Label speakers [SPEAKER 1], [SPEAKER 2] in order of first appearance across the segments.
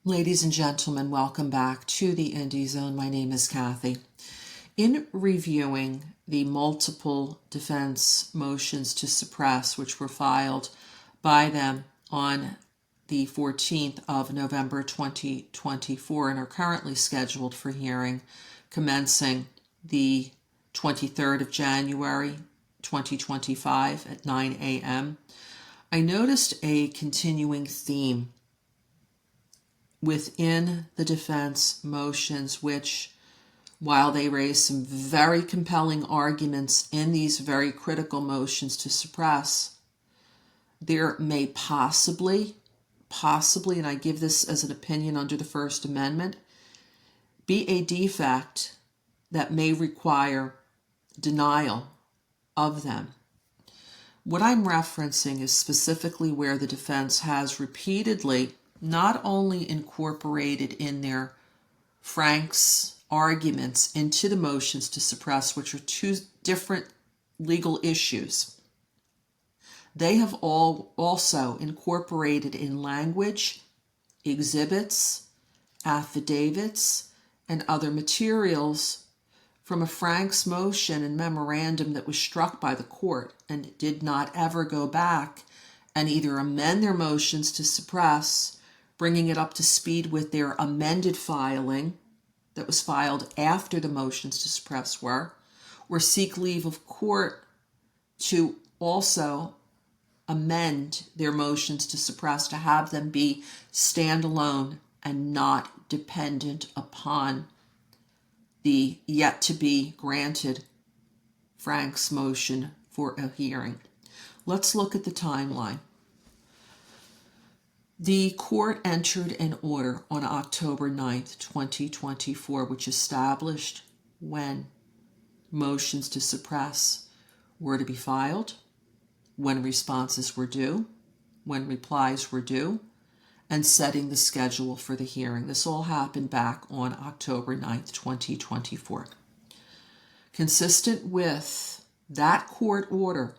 [SPEAKER 1] Ladies and gentlemen, welcome back to the Indie Zone. My name is Kathy. In reviewing the multiple defense motions to suppress, which were filed by them on the 14th of November 2024 and are currently scheduled for hearing commencing the 23rd of January 2025 at 9 a.m., I noticed a continuing theme within the defense motions, which, while they raise some very compelling arguments in these very critical motions to suppress, there may possibly, and I give this as an opinion under the First Amendment, be a defect that may require denial of them. What I'm referencing is specifically where the defense has repeatedly not only incorporated in their Franks arguments into the motions to suppress, which are two different legal issues, they have also incorporated in language, exhibits, affidavits, and other materials from a Franks motion and memorandum that was struck by the court and did not ever go back and either amend their motions to suppress, bringing it up to speed with their amended filing that was filed after the motions to suppress were, or seek leave of court to also amend their motions to suppress to have them be standalone and not dependent upon the yet to be granted Franks motion for a hearing. Let's look at the timeline. The court entered an order on October 9th, 2024, which established when motions to suppress were to be filed, when responses were due, when replies were due, and setting the schedule for the hearing. This all happened back on October 9th, 2024. Consistent with that court order,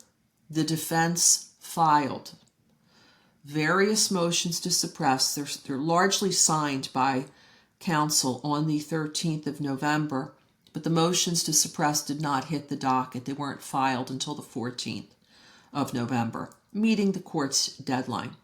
[SPEAKER 1] the defense filed various motions to suppress. They're largely signed by counsel on the 13th of November, but the motions to suppress did not hit the docket. They weren't filed until the 14th of November, meeting the court's deadline.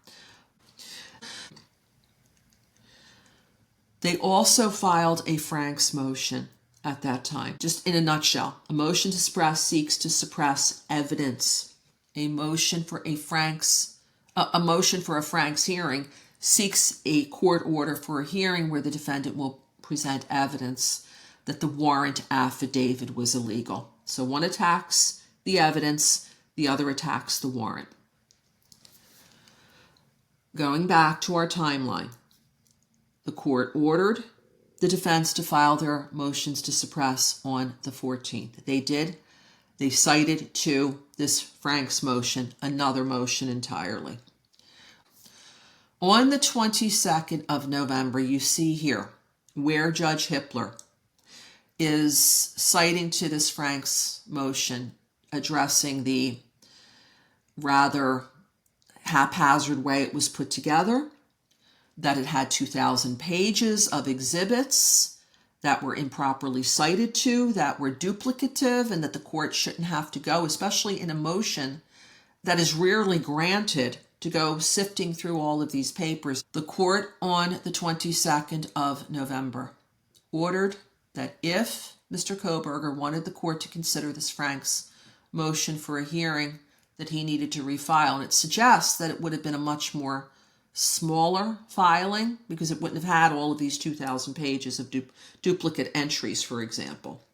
[SPEAKER 1] They also filed a Franks motion at that time. Just in a nutshell, a motion to suppress seeks to suppress evidence. A motion for a Franks hearing seeks a court order for a hearing where the defendant will present evidence that the warrant affidavit was illegal. So one attacks the evidence, the other attacks the warrant. Going back to our timeline, the court ordered the defense to file their motions to suppress on the 14th. They did. They cited to this Franks motion another motion entirely. On the 22nd of November, you see here where Judge Hippler is citing to this Franks motion, addressing the rather haphazard way it was put together, that it had 2,000 pages of exhibits that were improperly cited to, that were duplicative, and that the court shouldn't have to go, especially in a motion that is rarely granted, to go sifting through all of these papers. The court on the 22nd of November ordered that if Mr. Kohberger wanted the court to consider this Franks motion for a hearing, that he needed to refile. And it suggests that it would have been a much more smaller filing because it wouldn't have had all of these 2,000 pages of duplicate entries, for example.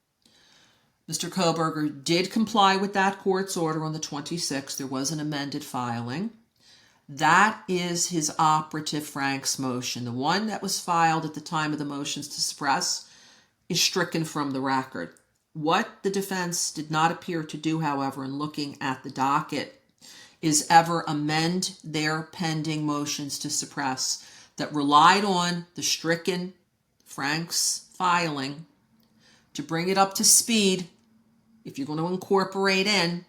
[SPEAKER 1] Mr. Kohberger did comply with that court's order on the 26th. There was an amended filing. That is his operative Franks motion. The one that was filed at the time of the motions to suppress is stricken from the record. What the defense did not appear to do, however, in looking at the docket, is ever amend their pending motions to suppress that relied on the stricken Franks filing to bring it up to speed, if you're going to incorporate in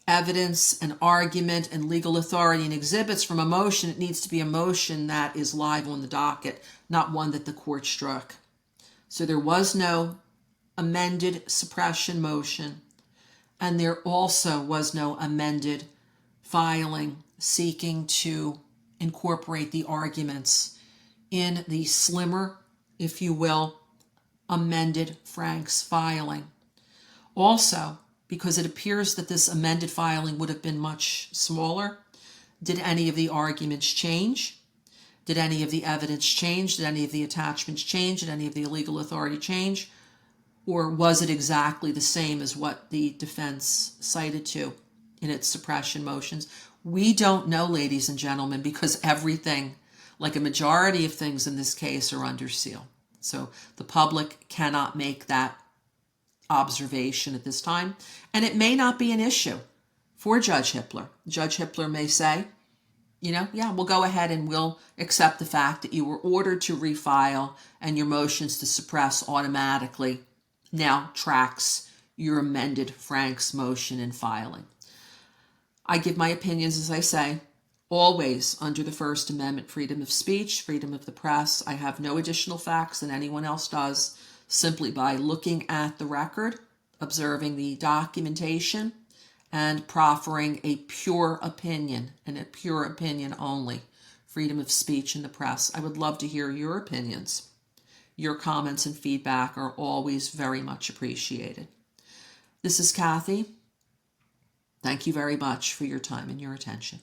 [SPEAKER 1] evidence and argument and legal authority and exhibits from a motion, it needs to be a motion that is live on the docket, not one that the court struck. So there was no amended suppression motion, and there also was no amended filing seeking to incorporate the arguments in the slimmer, if you will, amended Franks filing. Also, because it appears that this amended filing would have been much smaller, did any of the arguments change? Did any of the evidence change? Did any of the attachments change? Did any of the legal authority change? Or was it exactly the same as what the defense cited to in its suppression motions? We don't know, ladies and gentlemen, because everything, like a majority of things in this case, are under seal. So the public cannot make that observation at this time, and it may not be an issue for Judge Hippler. Judge Hippler may say, yeah, we'll go ahead and we'll accept the fact that you were ordered to refile and your motions to suppress automatically now tracks your amended Franks motion and filing. I give my opinions, as I say, always under the First Amendment, freedom of speech, freedom of the press. I have no additional facts than anyone else does, simply by looking at the record, observing the documentation, and proffering a pure opinion, and a pure opinion only. Freedom of speech in the press. I would love to hear your opinions. Your comments and feedback are always very much appreciated. This is Kathy. Thank you very much for your time and your attention.